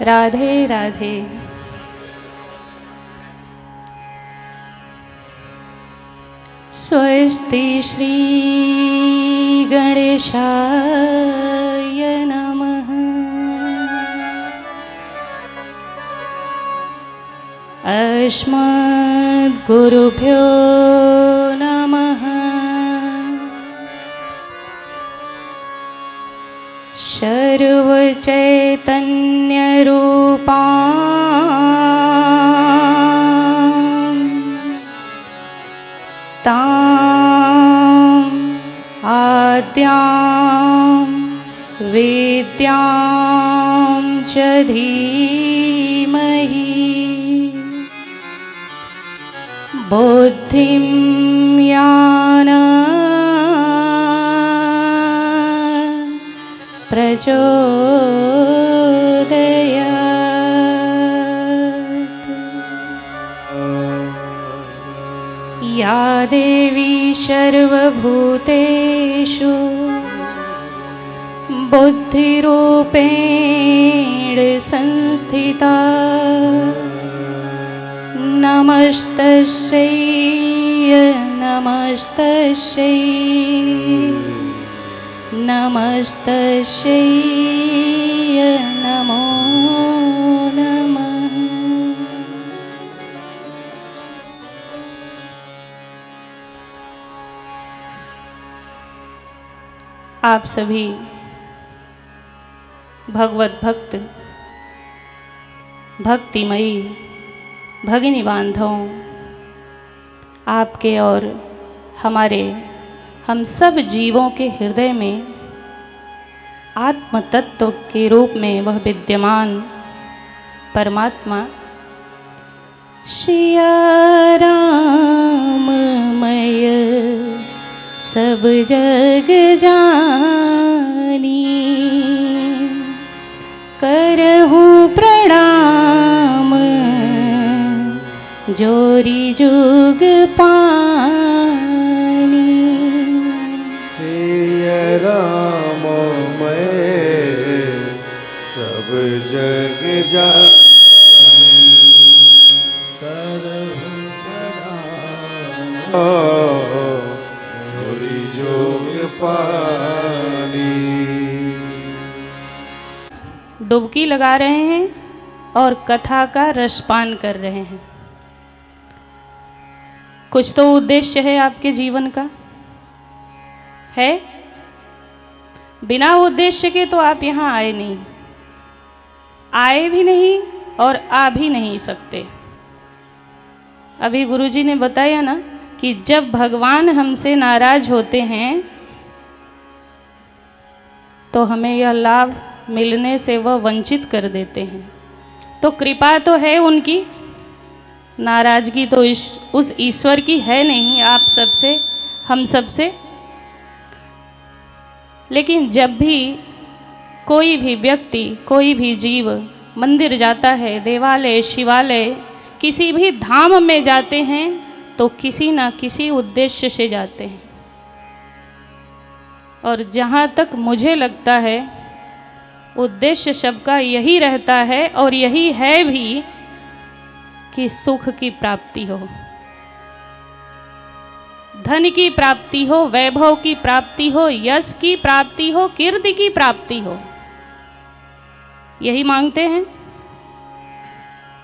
राधे राधे। स्वस्ति श्री गणेशाय नमः। अस्मद्गुरुभ्यो नमः। सर्वचैतन्यरूपां ताम् आद्यां विद्यां च धीमहि बुद्धिं प्रचोदयात्। या देवी सर्वभूतेषु बुद्धिरूपेण संस्थिता नमस्तस्यै नमस्तस्यै नमस्तस्यै नमो नमः। आप सभी भगवत भक्त भक्तिमयी भगिनी बांधवों, आपके और हमारे हम सब जीवों के हृदय में आत्म तत्व के रूप में वह विद्यमान परमात्मा सिया राममय सब जग जानी करहूँ प्रणाम जोरी जुग पानी। सिया राममय सब जग जानी करहूँ प्रणाम जोरी जुग पानी। डुबकी लगा रहे हैं और कथा का रसपान कर रहे हैं। कुछ तो उद्देश्य है आपके जीवन का, है? बिना उद्देश्य के तो आप यहाँ आए नहीं, आए भी नहीं और आ भी नहीं सकते। अभी गुरुजी ने बताया ना कि जब भगवान हमसे नाराज होते हैं तो हमें यह लाभ मिलने से वह वंचित कर देते हैं। तो कृपा तो है उनकी, नाराजगी तो उस ईश्वर की है नहीं आप सबसे, हम सबसे। लेकिन जब भी कोई भी व्यक्ति, कोई भी जीव मंदिर जाता है, देवालय, शिवालय, किसी भी धाम में जाते हैं तो किसी न किसी उद्देश्य से जाते हैं। और जहाँ तक मुझे लगता है उद्देश्य सबका यही रहता है और यही है भी कि सुख की प्राप्ति हो, धन की प्राप्ति हो, वैभव की प्राप्ति हो, यश की प्राप्ति हो, कीर्ति की प्राप्ति हो। यही मांगते हैं,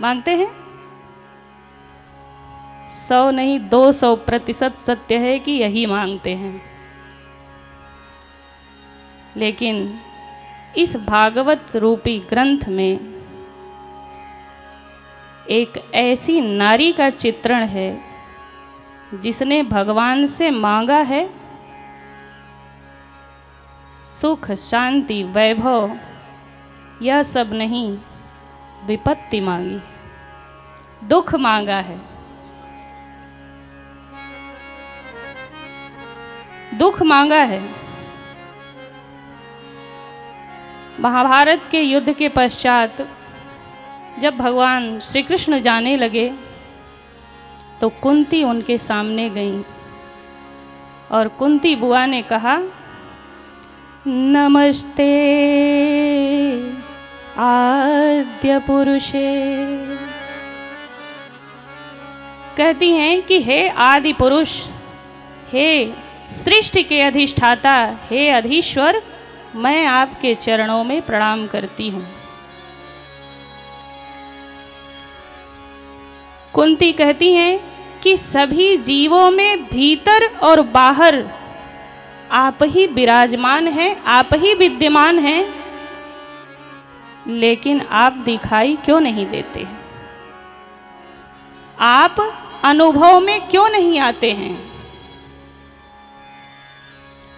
मांगते हैं। 100 नहीं 200% सत्य है कि यही मांगते हैं। लेकिन इस भागवत रूपी ग्रंथ में एक ऐसी नारी का चित्रण है जिसने भगवान से मांगा है सुख, शांति, वैभव, यह सब नहीं, विपत्ति मांगी, दुख मांगा है। दुख मांगा है। महाभारत के युद्ध के पश्चात जब भगवान श्री कृष्ण जाने लगे तो कुंती उनके सामने गई और कुंती बुआ ने कहा, नमस्ते आद्य पुरुषे। कहती हैं कि हे आदि पुरुष, हे सृष्टि के अधिष्ठाता, हे अधीश्वर, मैं आपके चरणों में प्रणाम करती हूँ। कुंती कहती हैं कि सभी जीवों में भीतर और बाहर आप ही विराजमान हैं, आप ही विद्यमान हैं, लेकिन आप दिखाई क्यों नहीं देते? आप अनुभव में क्यों नहीं आते हैं?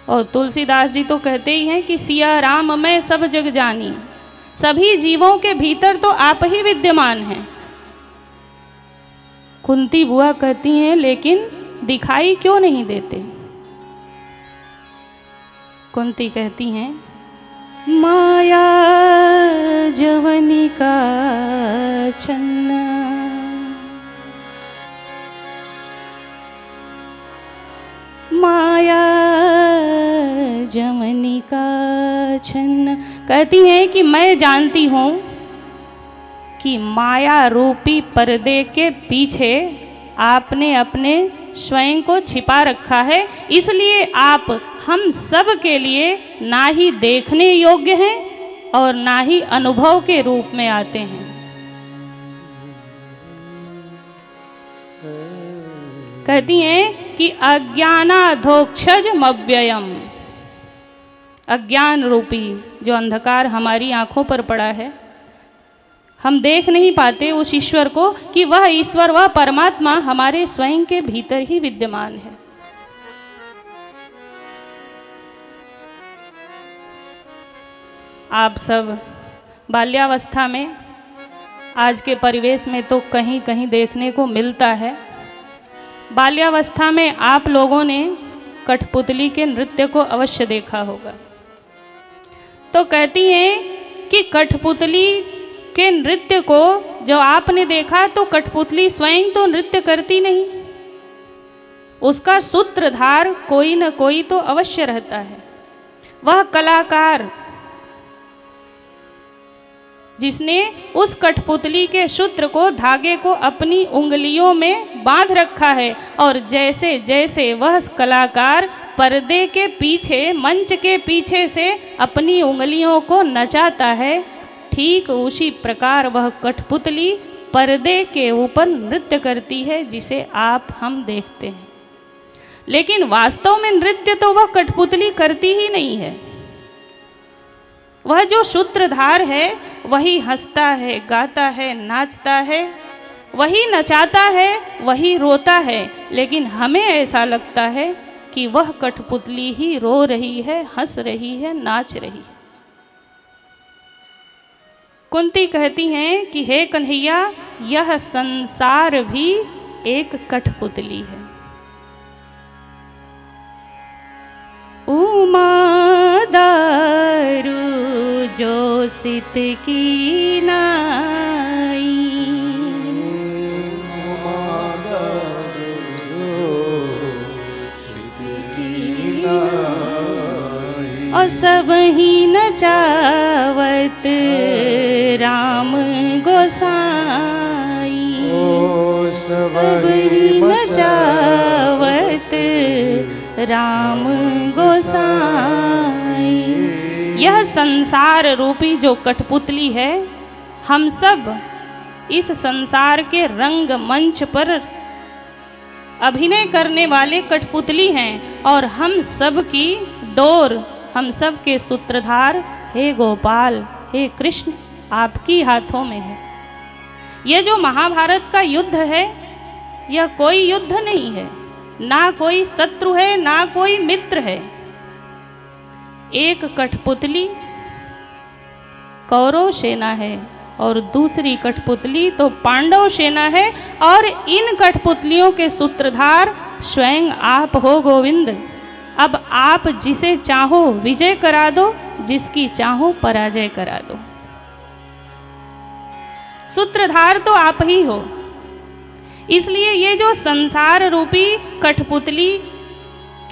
और तुलसीदास जी तो कहते ही हैं कि सिया राम मैं सब जग जानी। सभी जीवों के भीतर तो आप ही विद्यमान हैं। कुंती बुआ कहती हैं लेकिन दिखाई क्यों नहीं देते? कुंती कहती हैं माया जवनिका छन्ना, माया जवनिका छन्ना। कहती हैं कि मैं जानती हूँ कि माया रूपी पर्दे के पीछे आपने अपने स्वयं को छिपा रखा है, इसलिए आप हम सब के लिए ना ही देखने योग्य हैं और ना ही अनुभव के रूप में आते हैं। कहती हैं कि अज्ञानाधोक्षजमव्ययम्, अज्ञान रूपी जो अंधकार हमारी आंखों पर पड़ा है, हम देख नहीं पाते उस ईश्वर को कि वह ईश्वर, वह परमात्मा हमारे स्वयं के भीतर ही विद्यमान है। आप सब बाल्यावस्था में, आज के परिवेश में तो कहीं कहीं देखने को मिलता है। बाल्यावस्था में आप लोगों ने कठपुतली के नृत्य को अवश्य देखा होगा। तो कहती हैं कि कठपुतली के नृत्य को जो आपने देखा तो कठपुतली स्वयं तो नृत्य करती नहीं, उसका सूत्रधार कोई न कोई तो अवश्य रहता है। वह कलाकार जिसने उस कठपुतली के सूत्र को, धागे को अपनी उंगलियों में बांध रखा है, और जैसे जैसे वह कलाकार पर्दे के पीछे, मंच के पीछे से अपनी उंगलियों को नचाता है, ठीक उसी प्रकार वह कठपुतली पर्दे के ऊपर नृत्य करती है जिसे आप हम देखते हैं। लेकिन वास्तव में नृत्य तो वह कठपुतली करती ही नहीं है। वह जो सूत्रधार है वही हंसता है, गाता है, नाचता है, वही नचाता है, वही रोता है, लेकिन हमें ऐसा लगता है कि वह कठपुतली ही रो रही है, हंस रही है, नाच रही है। कुंती कहती हैं कि हे कन्हैया, यह संसार भी एक कठपुतली है। उमा दारू जो सित की नाई, उमा दारू सित की नाई, और सब ही नचावत राम गोसाई, ओ सब ही नचावत राम गोसाई। यह संसार रूपी जो कठपुतली है, हम सब इस संसार के रंग मंच पर अभिनय करने वाले कठपुतली हैं, और हम सब की डोर, हम सब के सूत्रधार हे गोपाल, हे कृष्ण, आपकी हाथों में है। यह जो महाभारत का युद्ध है, यह कोई युद्ध नहीं है, ना कोई शत्रु है, ना कोई मित्र है। एक कठपुतली कौरव सेना है और दूसरी कठपुतली तो पांडव सेना है, और इन कठपुतलियों के सूत्रधार स्वयं आप हो गोविंद। अब आप जिसे चाहो विजय करा दो, जिसकी चाहो पराजय करा दो। सूत्रधार तो आप ही हो। इसलिए ये जो संसार रूपी कठपुतली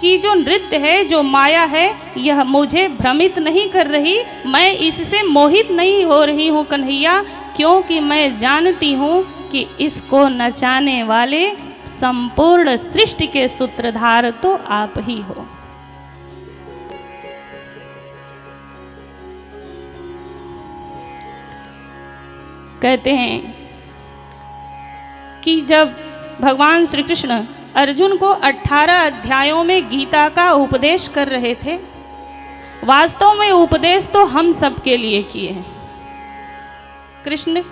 कि जो नृत्य है, जो माया है, यह मुझे भ्रमित नहीं कर रही, मैं इससे मोहित नहीं हो रही हूँ कन्हैया, क्योंकि मैं जानती हूँ कि इसको नचाने वाले संपूर्ण सृष्टि के सूत्रधार तो आप ही हो। कहते हैं कि जब भगवान श्री कृष्ण अर्जुन को 18 अध्यायों में गीता का उपदेश कर रहे थे, वास्तव में उपदेश तो हम सब के लिए किए हैं। कृष्ण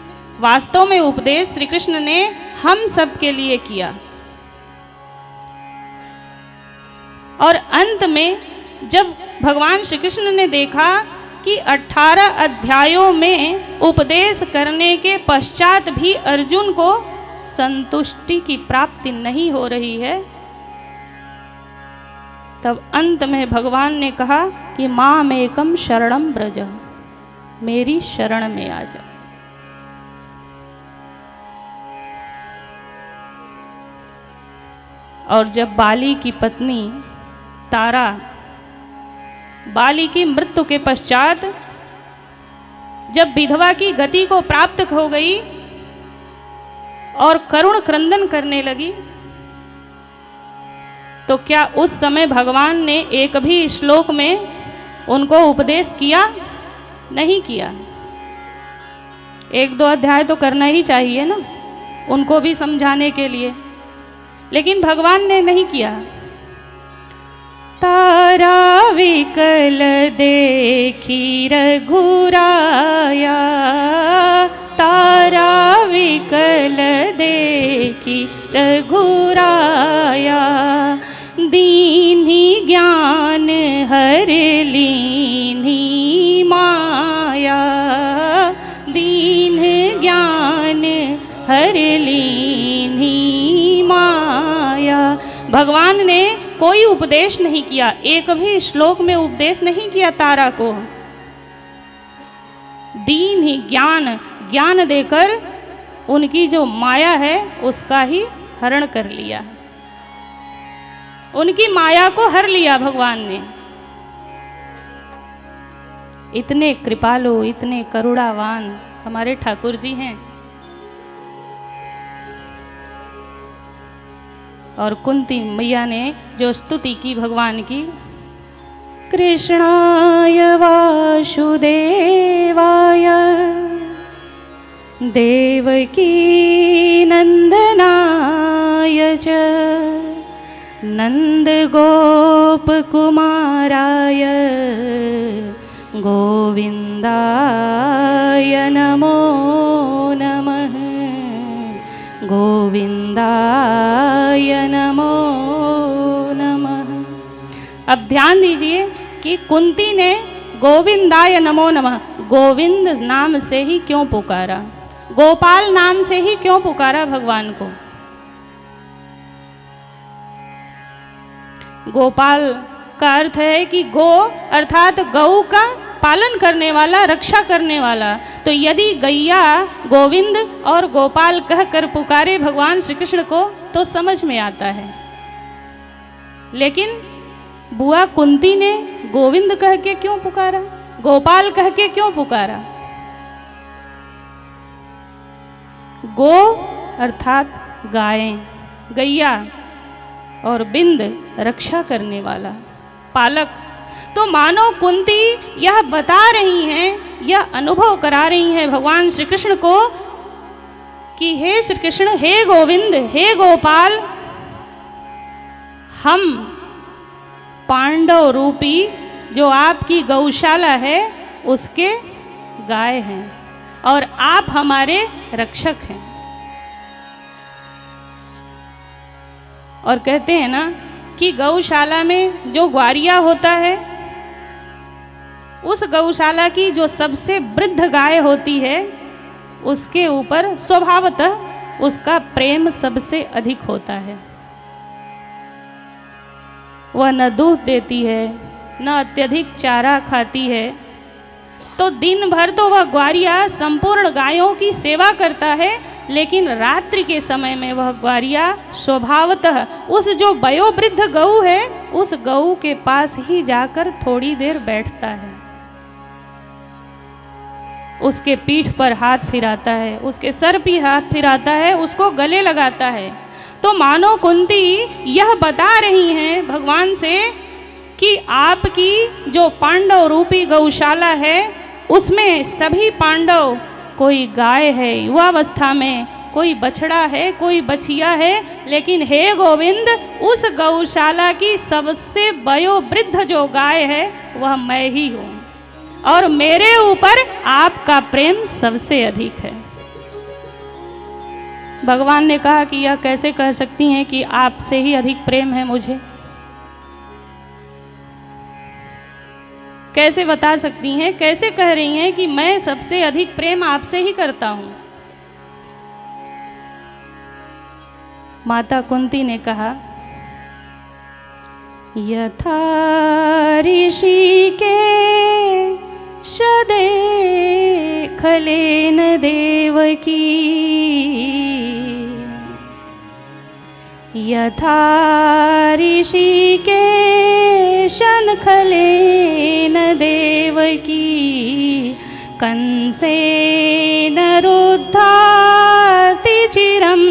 वास्तव में उपदेश श्री कृष्ण ने हम सब के लिए किया। और अंत में जब भगवान श्री कृष्ण ने देखा कि 18 अध्यायों में उपदेश करने के पश्चात भी अर्जुन को संतुष्टि की प्राप्ति नहीं हो रही है, तब अंत में भगवान ने कहा कि मामेकम शरणम ब्रज, मेरी शरण में आ जा। और जब बाली की पत्नी तारा बाली की मृत्यु के पश्चात जब विधवा की गति को प्राप्त हो गई और करुण क्रंदन करने लगी, तो क्या उस समय भगवान ने एक भी श्लोक में उनको उपदेश किया? नहीं किया। 1-2 अध्याय तो करना ही चाहिए ना उनको भी समझाने के लिए, लेकिन भगवान ने नहीं किया। तारा विकल देखी रघुराया, तारा विकल देखी रघुराया, दीन्ही ज्ञान हर लीन्ही माया, दीन ज्ञान हर लीन्ही माया। भगवान ने कोई उपदेश नहीं किया, एक भी श्लोक में उपदेश नहीं किया तारा को। दीन ही ज्ञान देकर उनकी जो माया है उसका ही हरण कर लिया, उनकी माया को हर लिया भगवान ने। इतने कृपालु, इतने करुणावान हमारे ठाकुर जी हैं। और कुंती मैया ने जो स्तुति की भगवान की, कृष्णाय वासुदेवाय देवकी नंदनाय च नंद गोप कुमाराय गोविंदाय नमो नमः, गोविंदाय नमो नमः। अब ध्यान दीजिए कि कुंती ने गोविंदाय नमो नमः, गोविंद नाम से ही क्यों पुकारा, गोपाल नाम से ही क्यों पुकारा भगवान को। गोपाल का अर्थ है कि गो अर्थात गौ का पालन करने वाला, रक्षा करने वाला। तो यदि गैया गोविंद और गोपाल कहकर पुकारे भगवान श्री कृष्ण को तो समझ में आता है, लेकिन बुआ कुंती ने गोविंद कह के क्यों पुकारा, गोपाल कह के क्यों पुकारा। गो अर्थात गायें, गैया, और बिंद रक्षा करने वाला, पालक। तो मानो कुंती यह बता रही हैं, यह अनुभव करा रही हैं भगवान श्री कृष्ण को कि हे श्री कृष्ण, हे गोविंद, हे गोपाल, हम पांडव रूपी जो आपकी गौशाला है उसके गाय हैं और आप हमारे रक्षक हैं। और कहते हैं ना कि गौशाला में जो ग्वारिया होता है, उस गौशाला की जो सबसे वृद्ध गाय होती है उसके ऊपर स्वभावतः उसका प्रेम सबसे अधिक होता है। वह न दूध देती है, न अत्यधिक चारा खाती है, तो दिन भर तो वह ग्वारिया संपूर्ण गायों की सेवा करता है, लेकिन रात्रि के समय में वह ग्वारिया स्वभावतः उस जो वयोवृद्ध गऊ है उस गऊ के पास ही जाकर थोड़ी देर बैठता है, उसके पीठ पर हाथ फिराता है, उसके सर पे हाथ फिराता है, उसको गले लगाता है। तो मानो कुंती यह बता रही हैं भगवान से कि आपकी जो पांडव रूपी गौशाला है उसमें सभी पांडव, कोई गाय है युवावस्था में, कोई बछड़ा है, कोई बछिया है, लेकिन हे गोविंद उस गौशाला की सबसे वयोवृद्ध जो गाय है वह मैं ही हूँ और मेरे ऊपर आपका प्रेम सबसे अधिक है। भगवान ने कहा कि यह कैसे कह सकती हैं कि आपसे ही अधिक प्रेम है मुझे, कैसे बता सकती हैं, कैसे कह रही हैं कि मैं सबसे अधिक प्रेम आपसे ही करता हूं। माता कुंती ने कहा यथा ऋषि के शदे खलेन देवकी, यथा ऋषि के शनखलेन देवकी, कंसेन रुद्धार्ति चिरं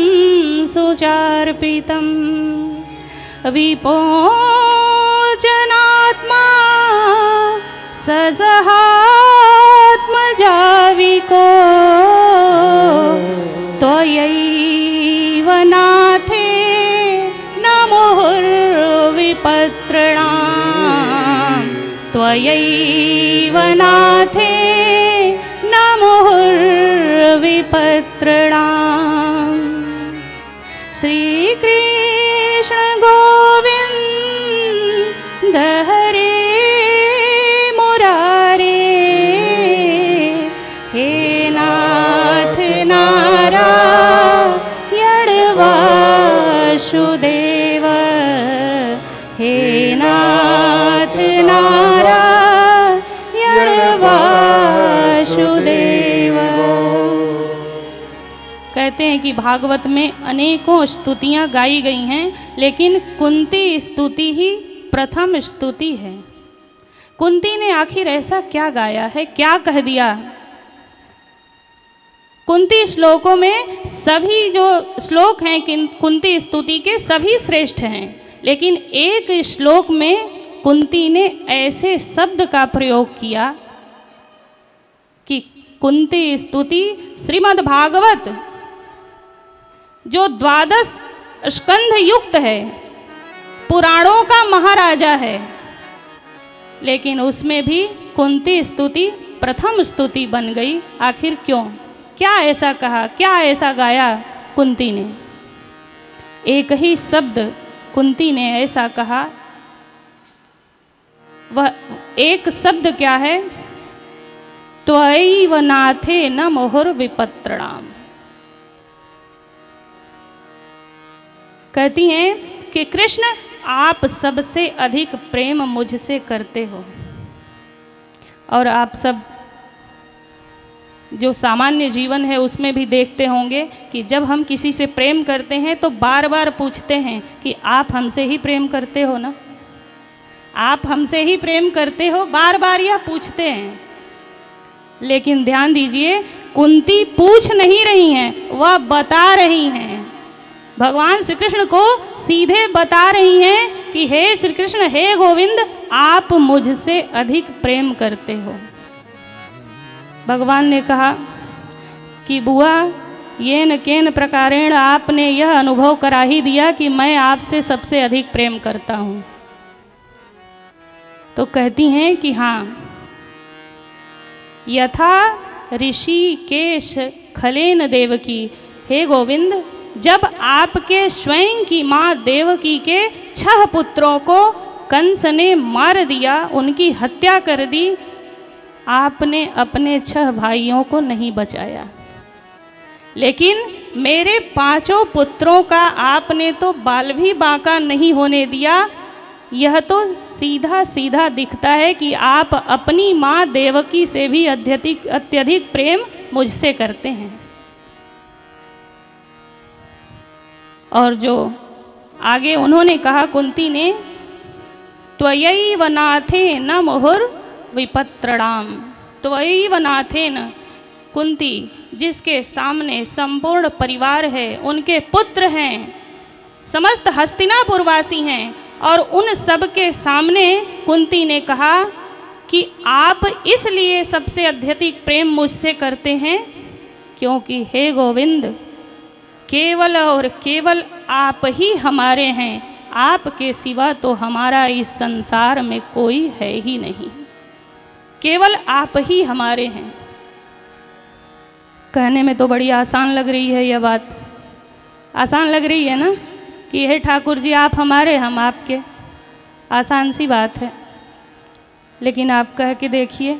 सुचार्पितं, विपोचनात्मा सजहात्मजाविको, त्वयैव नाथे मुहुर्विपत्रणाम्, त्वयैव नाथे न मुहुर्विपत्रणाम्। श्री कृष्ण गोविंद हरे मुरारे, हे नाथ नारायण वासुदेव, हे नाथ नारायण वासुदेव। कहते हैं कि भागवत में अनेकों स्तुतियां गाई गई हैं, लेकिन कुंती स्तुति ही प्रथम स्तुति है। कुंती ने आखिर ऐसा क्या गाया है, क्या कह दिया? कुंती श्लोकों में सभी जो श्लोक हैं कुंती स्तुति के सभी श्रेष्ठ हैं, लेकिन एक श्लोक में कुंती ने ऐसे शब्द का प्रयोग किया कि कुंती स्तुति श्रीमद् भागवत जो 12 स्कंध युक्त है, पुराणों का महाराजा है, लेकिन उसमें भी कुंती स्तुति प्रथम स्तुति बन गई। आखिर क्यों? क्या ऐसा कहा, क्या ऐसा गाया कुंती ने? एक ही शब्द कुंती ने ऐसा कहा, वह एक शब्द क्या है? त्वयैव नाथे न मुहुर्विपत्रणाम्। कहती हैं कि कृष्ण आप सबसे अधिक प्रेम मुझसे करते हो, और आप सब जो सामान्य जीवन है उसमें भी देखते होंगे कि जब हम किसी से प्रेम करते हैं तो बार बार पूछते हैं कि आप हमसे ही प्रेम करते हो ना, आप हमसे ही प्रेम करते हो, बार बार यह पूछते हैं। लेकिन ध्यान दीजिए, कुंती पूछ नहीं रही हैं, वह बता रही हैं। भगवान श्री कृष्ण को सीधे बता रही हैं कि हे श्री कृष्ण, हे गोविंद, आप मुझसे अधिक प्रेम करते हो। भगवान ने कहा कि बुआ, येन केन प्रकारेण आपने यह अनुभव करा ही दिया कि मैं आपसे सबसे अधिक प्रेम करता हूँ। तो कहती हैं कि हाँ, यथा ऋषिकेश खलेन देवकी, हे गोविंद, जब आपके स्वयं की माँ देवकी के 6 पुत्रों को कंस ने मार दिया, उनकी हत्या कर दी, आपने अपने 6 भाइयों को नहीं बचाया, लेकिन मेरे 5 पुत्रों का आपने तो बाल भी बांका नहीं होने दिया। यह तो सीधा सीधा दिखता है कि आप अपनी माँ देवकी से भी अत्यधिक प्रेम मुझसे करते हैं। और जो आगे उन्होंने कहा कुंती ने, त्वयैव नाथेन मुहुर विपत्रणाम। त्वयैव नाथेन, कुंती जिसके सामने संपूर्ण परिवार है, उनके पुत्र हैं, समस्त हस्तिनापुरवासी हैं, और उन सब के सामने कुंती ने कहा कि आप इसलिए सबसे अत्यधिक प्रेम मुझसे करते हैं क्योंकि हे गोविंद, केवल और केवल आप ही हमारे हैं, आपके सिवा तो हमारा इस संसार में कोई है ही नहीं, केवल आप ही हमारे हैं। कहने में तो बड़ी आसान लग रही है यह बात, आसान लग रही है ना कि हे ठाकुर जी आप हमारे, हम आपके, आसान सी बात है। लेकिन आप कह के देखिए,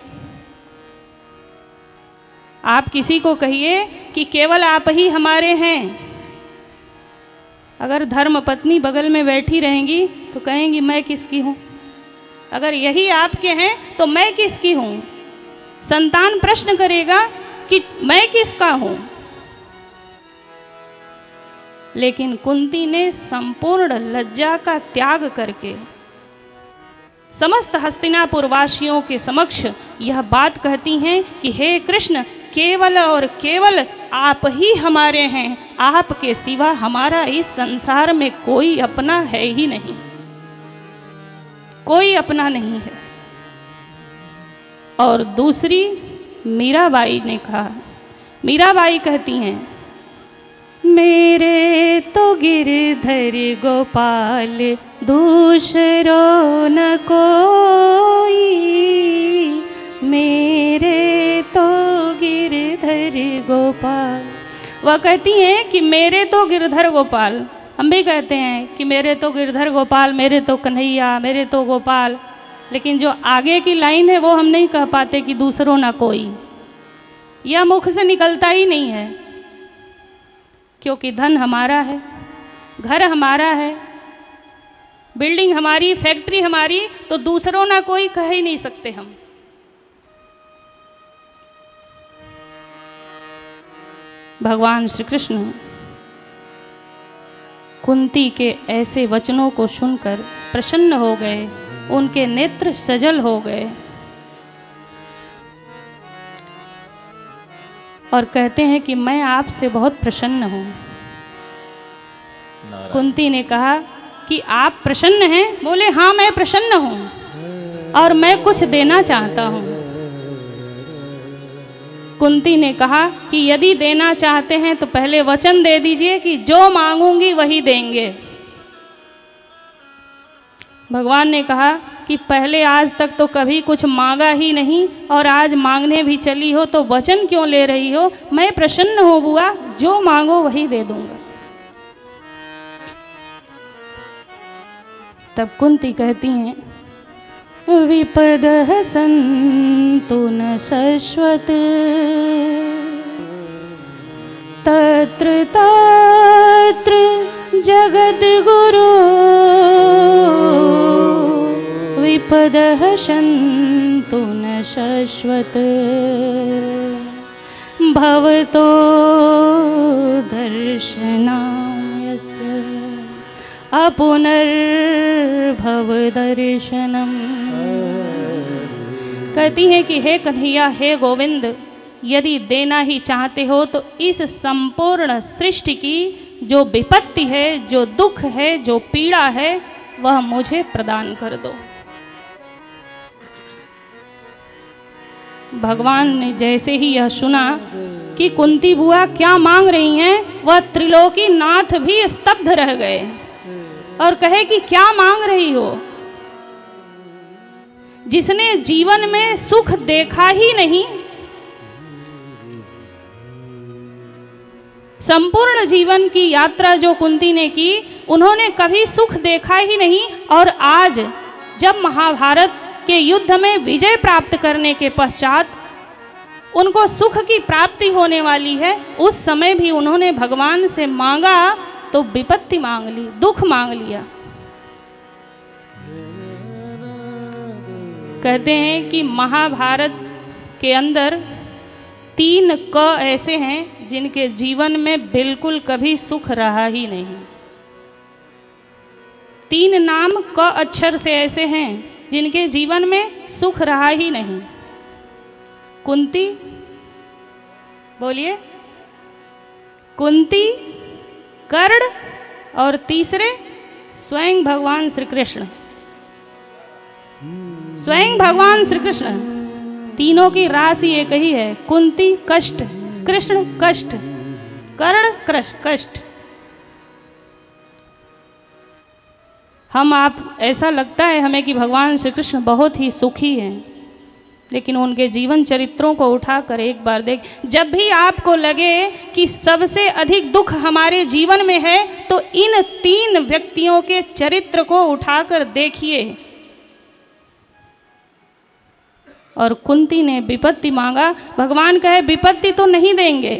आप किसी को कहिए कि केवल आप ही हमारे हैं, अगर धर्म पत्नी बगल में बैठी रहेंगी तो कहेंगी मैं किसकी हूँ, अगर यही आपके हैं तो मैं किसकी हूँ। संतान प्रश्न करेगा कि मैं किसका हूँ। लेकिन कुंती ने संपूर्ण लज्जा का त्याग करके समस्त हस्तिनापुर वासियों के समक्ष यह बात कहती हैं कि हे कृष्ण, केवल और केवल आप ही हमारे हैं, आपके सिवा हमारा इस संसार में कोई अपना है ही नहीं, कोई अपना नहीं है। और दूसरी मीराबाई ने कहा, मीराबाई कहती हैं, मेरे तो गिरधर गोपाल दूसरो न कोई, मेरे तो गिरधर गोपाल। वह कहती हैं कि मेरे तो गिरधर गोपाल, हम भी कहते हैं कि मेरे तो गिरधर गोपाल, मेरे तो कन्हैया, मेरे तो गोपाल, लेकिन जो आगे की लाइन है वो हम नहीं कह पाते कि दूसरों ना कोई, यह मुख से निकलता ही नहीं है, क्योंकि धन हमारा है, घर हमारा है, बिल्डिंग हमारी, फैक्ट्री हमारी, तो दूसरों ना कोई कह ही नहीं सकते हम। भगवान श्री कृष्ण कुंती के ऐसे वचनों को सुनकर प्रसन्न हो गए, उनके नेत्र सजल हो गए और कहते हैं कि मैं आपसे बहुत प्रसन्न हूँ। कुंती ने कहा कि आप प्रसन्न हैं? बोले हाँ मैं प्रसन्न हूँ और मैं कुछ देना चाहता हूँ। कुंती ने कहा कि यदि देना चाहते हैं तो पहले वचन दे दीजिए कि जो मांगूंगी वही देंगे। भगवान ने कहा कि पहले आज तक तो कभी कुछ मांगा ही नहीं और आज मांगने भी चली हो तो वचन क्यों ले रही हो? मैं प्रसन्न हूँ बुआ, जो मांगो वही दे दूंगा। तब कुंती कहती हैं, विपदः सन्तु न शश्वत तत्र तत्र जगद्गुरो विपदः सन्तु न शश्वत भवतो दर्शनाय अपुनर्भव दर्शनम। कहती है कि हे कन्हैया, हे गोविंद, यदि देना ही चाहते हो तो इस संपूर्ण सृष्टि की जो विपत्ति है, जो दुख है, जो पीड़ा है, वह मुझे प्रदान कर दो। भगवान ने जैसे ही यह सुना कि कुंती बुआ क्या मांग रही हैं, वह त्रिलोकी नाथ भी स्तब्ध रह गए और कहे कि क्या मांग रही हो? जिसने जीवन में सुख देखा ही नहीं, संपूर्ण जीवन की यात्रा जो कुंती ने की, उन्होंने कभी सुख देखा ही नहीं, और आज जब महाभारत के युद्ध में विजय प्राप्त करने के पश्चात उनको सुख की प्राप्ति होने वाली है, उस समय भी उन्होंने भगवान से मांगा तो विपत्ति मांग ली, दुख मांग लिया। कहते हैं कि महाभारत के अंदर 3 क ऐसे हैं जिनके जीवन में बिल्कुल कभी सुख रहा ही नहीं। 3 नाम क अक्षर से ऐसे हैं जिनके जीवन में सुख रहा ही नहीं। कुंती, बोलिए, कुंती, कर्ण और तीसरे स्वयं भगवान श्री कृष्ण। स्वयं भगवान श्री कृष्ण, तीनों की राशि एक ही है। कुंती कष्ट, कृष्ण कष्ट, कर्ण कष्ट। हम आप ऐसा लगता है हमें कि भगवान श्री कृष्ण बहुत ही सुखी हैं, लेकिन उनके जीवन चरित्रों को उठाकर एक बार देख, जब भी आपको लगे कि सबसे अधिक दुख हमारे जीवन में है, तो इन 3 व्यक्तियों के चरित्र को उठाकर देखिए। और कुंती ने विपत्ति मांगा, भगवान कहे विपत्ति तो नहीं देंगे।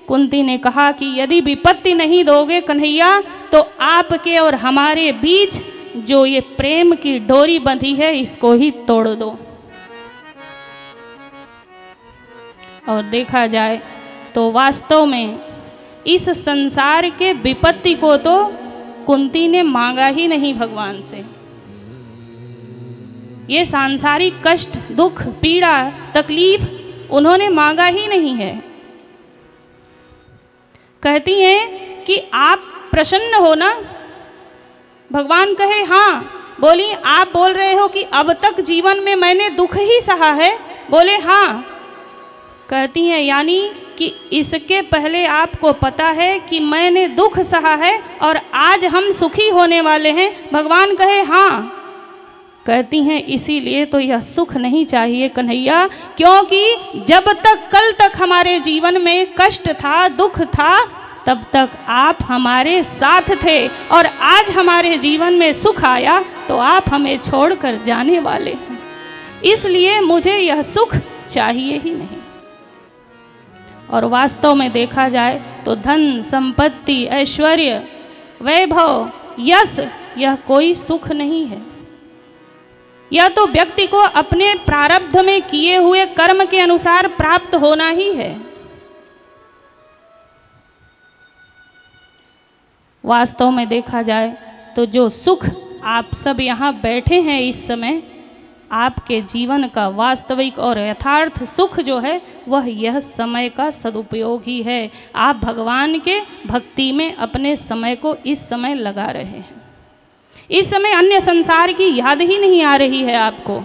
कुंती ने कहा कि यदि विपत्ति नहीं दोगे कन्हैया, तो आपके और हमारे बीच जो ये प्रेम की डोरी बंधी है इसको ही तोड़ दो। और देखा जाए तो वास्तव में इस संसार के विपत्ति को तो कुंती ने मांगा ही नहीं भगवान से। ये सांसारिक कष्ट, दुख, पीड़ा, तकलीफ उन्होंने मांगा ही नहीं है। कहती हैं कि आप प्रसन्न हो ना? भगवान कहे हाँ। बोली आप बोल रहे हो कि अब तक जीवन में मैंने दुख ही सहा है? बोले हाँ। कहती हैं यानी कि इसके पहले आपको पता है कि मैंने दुख सहा है और आज हम सुखी होने वाले हैं? भगवान कहे हाँ। कहती हैं इसीलिए तो यह सुख नहीं चाहिए कन्हैया, क्योंकि जब तक कल तक हमारे जीवन में कष्ट था, दुख था, तब तक आप हमारे साथ थे, और आज हमारे जीवन में सुख आया तो आप हमें छोड़कर जाने वाले हैं। इसलिए मुझे यह सुख चाहिए ही नहीं। और वास्तव में देखा जाए तो धन, संपत्ति, ऐश्वर्य, वैभव, यश, यह कोई सुख नहीं है। यह तो व्यक्ति को अपने प्रारब्ध में किए हुए कर्म के अनुसार प्राप्त होना ही है। वास्तव में देखा जाए तो जो सुख आप सब यहाँ बैठे हैं इस समय, आपके जीवन का वास्तविक और यथार्थ सुख जो है वह यह समय का सदुपयोग ही है। आप भगवान के भक्ति में अपने समय को इस समय लगा रहे हैं। इस समय अन्य संसार की याद ही नहीं आ रही है आपको।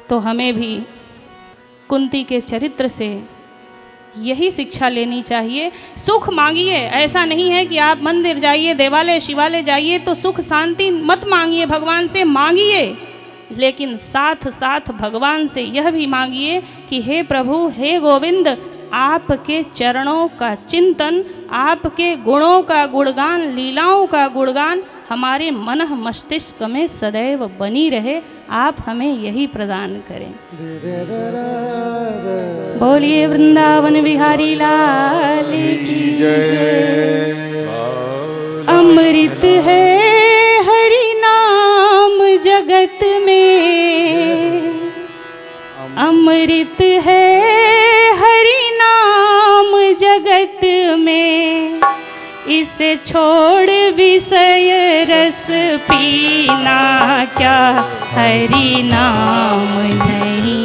तो हमें भी कुंती के चरित्र से यही शिक्षा लेनी चाहिए। सुख मांगिए, ऐसा नहीं है कि आप मंदिर जाइए, देवालय शिवालय जाइए तो सुख शांति मत मांगिए, भगवान से मांगिए, लेकिन साथ साथ भगवान से यह भी मांगिए कि हे प्रभु, हे गोविंद, आपके चरणों का चिंतन, आपके गुणों का गुणगान, लीलाओं का गुणगान हमारे मन मस्तिष्क में सदैव बनी रहे। आप हमें यही प्रदान करें। बोलिए वृंदावन बिहारी लाल की जय। अमृत है हरि नाम जगत में, अमृत है हरि नाम जगत में, इसे छोड़ विषय रस पीना क्या हरि नाम नहीं।